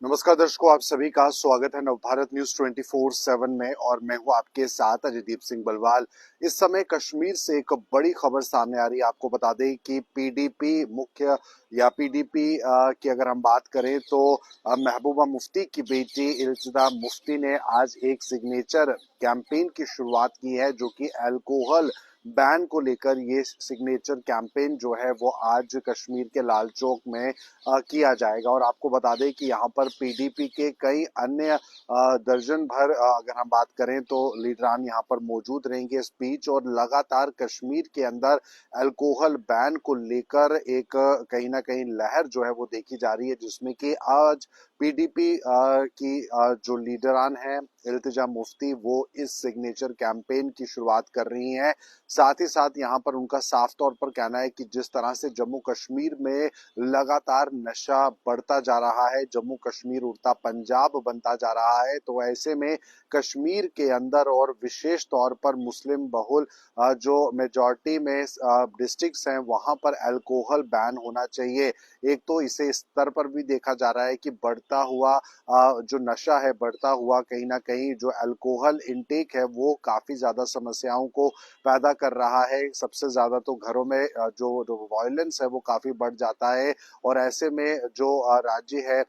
नमस्कार दर्शकों, आप सभी का स्वागत है नवभारत न्यूज 24/7 में और मैं हूं आपके साथ अजयदीप सिंह बलवाल। इस समय कश्मीर से एक बड़ी खबर सामने आ रही है। आपको बता दें कि पीडीपी मुख्य या पीडीपी की अगर हम बात करें तो महबूबा मुफ्ती की बेटी इल्तिजा मुफ्ती ने आज एक सिग्नेचर कैंपेन की शुरुआत की है, जो कि अल्कोहल बैन को लेकर ये सिग्नेचर कैंपेन जो है वो आज कश्मीर के लाल चौक में किया जाएगा। और आपको बता दें कि यहाँ पर पीडीपी के कई अन्य दर्जन भर अगर हम बात करें तो लीडरान यहाँ पर मौजूद रहेंगे स्पीच। और लगातार कश्मीर के अंदर अल्कोहल बैन को लेकर एक कहीं ना कहीं लहर जो है वो देखी जा रही है, जिसमें कि आज पीडीपी की जो लीडरान हैं इल्तिजा मुफ्ती वो इस सिग्नेचर कैंपेन की शुरुआत कर रही हैं। साथ ही साथ यहाँ पर उनका साफ तौर पर कहना है कि जिस तरह से जम्मू कश्मीर में लगातार नशा बढ़ता जा रहा है, जम्मू कश्मीर उड़ता पंजाब बनता जा रहा है, तो ऐसे में कश्मीर के अंदर और विशेष तौर पर मुस्लिम बहुल जो मेजॉरिटी में डिस्ट्रिक्ट्स हैं वहां पर अल्कोहल बैन होना चाहिए। एक तो इसे इस स्तर पर भी देखा जा रहा है कि बढ़ता हुआ जो नशा है, बढ़ता हुआ कहीं ना कहीं जो अल्कोहल इंटेक है वो काफी ज्यादा समस्याओं को पैदा कर रहा है। सबसे ज्यादा तो घरों में जो वायलेंस है वो काफी बढ़ जाता है। और ऐसे में जो राज्य है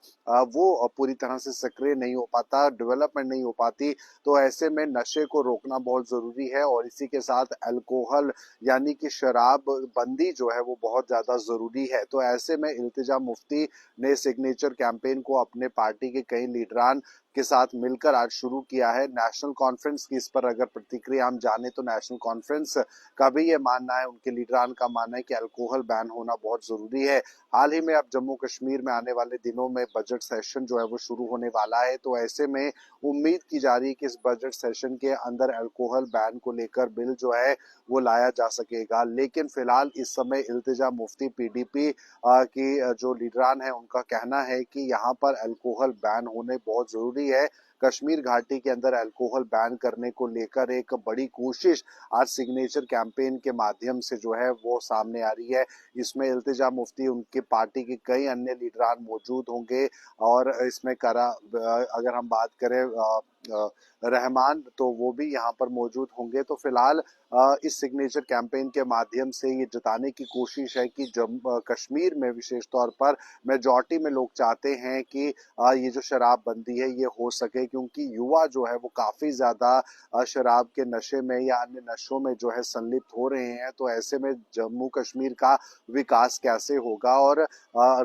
वो पूरी तरह से सक्रिय नहीं हो पाता, डेवलपमेंट नहीं हो पाती। तो ऐसे में नशे को रोकना बहुत जरूरी है और इसी के साथ अल्कोहल यानी कि शराब बंदी जो है वो बहुत ज्यादा जरूरी है। तो ऐसे में इल्तिजा मुफ्ती ने सिग्नेचर कैंपेन को अपने पार्टी के कई लीडरान के साथ मिलकर आज शुरू किया है। नेशनल कॉन्फ्रेंस की इस पर अगर प्रतिक्रिया हम जाने तो नेशनल कॉन्फ्रेंस का भी ये मानना है, उनके लीडरान का मानना है कि अल्कोहल बैन होना बहुत जरूरी है। हाल ही में अब जम्मू कश्मीर में आने वाले दिनों में बजट सेशन जो है वो शुरू होने वाला है। तो ऐसे में उम्मीद की जा रही है कि इस बजट सेशन के अंदर अल्कोहल बैन को लेकर बिल जो है वो लाया जा सकेगा। लेकिन फिलहाल इस समय इल्तिजा मुफ्ती पीडीपी की जो लीडरान है उनका कहना है कि यहाँ पर अल्कोहल बैन होने बहुत जरूरी है। कश्मीर घाटी के अंदर अल्कोहल बैन करने को लेकर एक बड़ी कोशिश आज सिग्नेचर कैंपेन के माध्यम से जो है वो सामने आ रही है। इसमें इल्तिजा मुफ्ती, उनके पार्टी के कई अन्य लीडरान मौजूद होंगे। और इसमें करा अगर हम बात करें रहमान, तो वो भी यहाँ पर मौजूद होंगे। तो फिलहाल इस सिग्नेचर कैंपेन के माध्यम से ये जताने की कोशिश है कि जम्मू कश्मीर में विशेष तौर पर मेजॉरिटी में लोग चाहते हैं कि ये जो शराबबंदी है ये हो सके, क्योंकि युवा जो है वो काफी ज्यादा शराब के नशे में या अन्य नशों में जो है संलिप्त हो रहे हैं। तो ऐसे में जम्मू कश्मीर का विकास कैसे होगा। और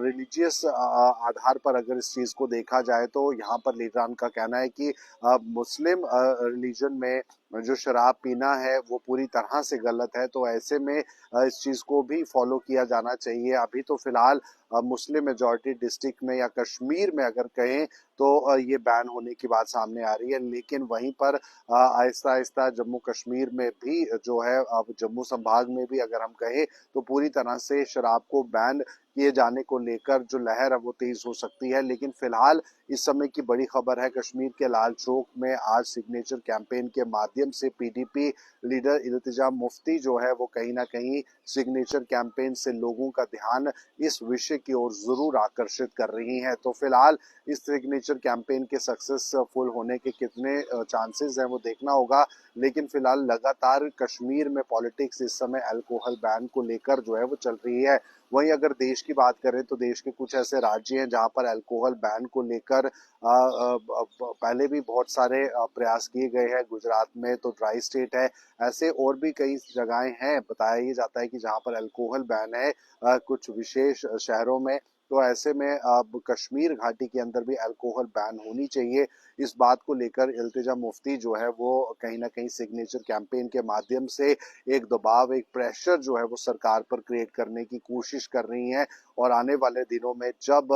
रिलीजियस आधार पर अगर इस चीज को देखा जाए तो यहाँ पर लीडरान का कहना है कि मुस्लिम रिलीजन में जो शराब पीना है वो पूरी तरह से गलत है। तो ऐसे में इस चीज को भी फॉलो किया जाना चाहिए। अभी तो फिलहाल मुस्लिम मेजॉरिटी डिस्ट्रिक्ट में या कश्मीर में अगर कहें तो ये बैन होने की बात सामने आ रही है। लेकिन वहीं पर आहिस्ता आहिस्ता जम्मू कश्मीर में भी जो है, अब जम्मू संभाग में भी अगर हम कहें तो पूरी तरह से शराब को बैन किए जाने को लेकर जो लहर है वो तेज हो सकती है। लेकिन फिलहाल इस समय की बड़ी खबर है, कश्मीर के लाल चौक में आज सिग्नेचर कैंपेन के माध्यम से पीडीपी लीडर इल्तिजा मुफ्ती जो है वो कहीं ना कहीं सिग्नेचर कैंपेन से लोगों का ध्यान इस विषय की ओर जरूर आकर्षित कर रही हैं। तो फिलहाल इस सिग्नेचर कैंपेन के सक्सेसफुल होने के कितने चांसेस हैं वो देखना होगा। लेकिन फिलहाल लगातार कश्मीर में पॉलिटिक्स इस समय अल्कोहल बैन को लेकर जो है वो चल रही है। वहीं अगर देश की बात करें तो देश के कुछ ऐसे राज्य हैं जहां पर अल्कोहल बैन को लेकर पहले भी बहुत सारे प्रयास किए गए हैं। गुजरात में तो ड्राई स्टेट है, ऐसे और भी कई जगहें हैं। बताया ये जाता है कि जहां पर अल्कोहल बैन है कुछ विशेष शहरों में। तो ऐसे में अब कश्मीर घाटी के अंदर भी अल्कोहल बैन होनी चाहिए। इस बात को लेकर इल्तिजा मुफ्ती जो है वो कहीं ना कहीं सिग्नेचर कैंपेन के माध्यम से एक दबाव, एक प्रेशर जो है वो सरकार पर क्रिएट करने की कोशिश कर रही हैं। और आने वाले दिनों में जब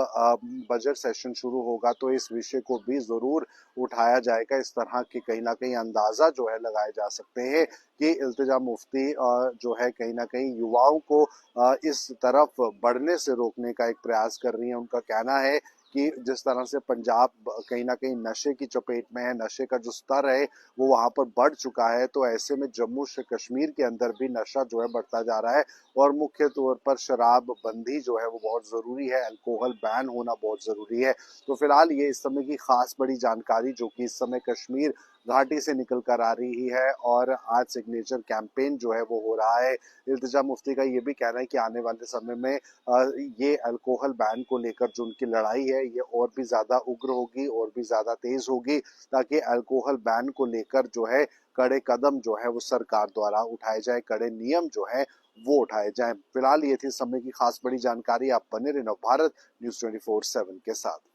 बजट सेशन शुरू होगा तो इस विषय को भी जरूर उठाया जाएगा। इस तरह के कहीं ना कहीं अंदाजा जो है लगाए जा सकते हैं कि इल्तिजा मुफ्ती जो है कहीं ना कहीं युवाओं को इस तरफ बढ़ने से रोकने का एक प्रयास कर रही है। उनका कहना है कि जिस तरह से पंजाब कहीं ना कहीं नशे की चपेट में है, नशे का जो स्तर है वो वहां पर बढ़ चुका है, तो ऐसे में जम्मू से कश्मीर के अंदर भी नशा जो है बढ़ता जा रहा है और मुख्य तौर पर शराब बंदी जो है वो बहुत जरूरी है, अल्कोहल बैन होना बहुत जरूरी है। तो फिलहाल ये इस समय की खास बड़ी जानकारी जो कि इस समय कश्मीर घाटी से निकल कर आ रही है और आज सिग्नेचर कैंपेन जो है वो हो रहा है। इल्तिजा मुफ्ती का ये भी कहना है कि आने वाले समय में ये अल्कोहल बैन को लेकर जो उनकी लड़ाई है ये और भी ज्यादा उग्र होगी और भी ज्यादा तेज होगी, ताकि अल्कोहल बैन को लेकर जो है कड़े कदम जो है वो सरकार द्वारा उठाए जाए, कड़े नियम जो है वो उठाए जाएं। फिलहाल ये थी समय की खास बड़ी जानकारी। आप बने रहे नवभारत न्यूज 24/7 के साथ।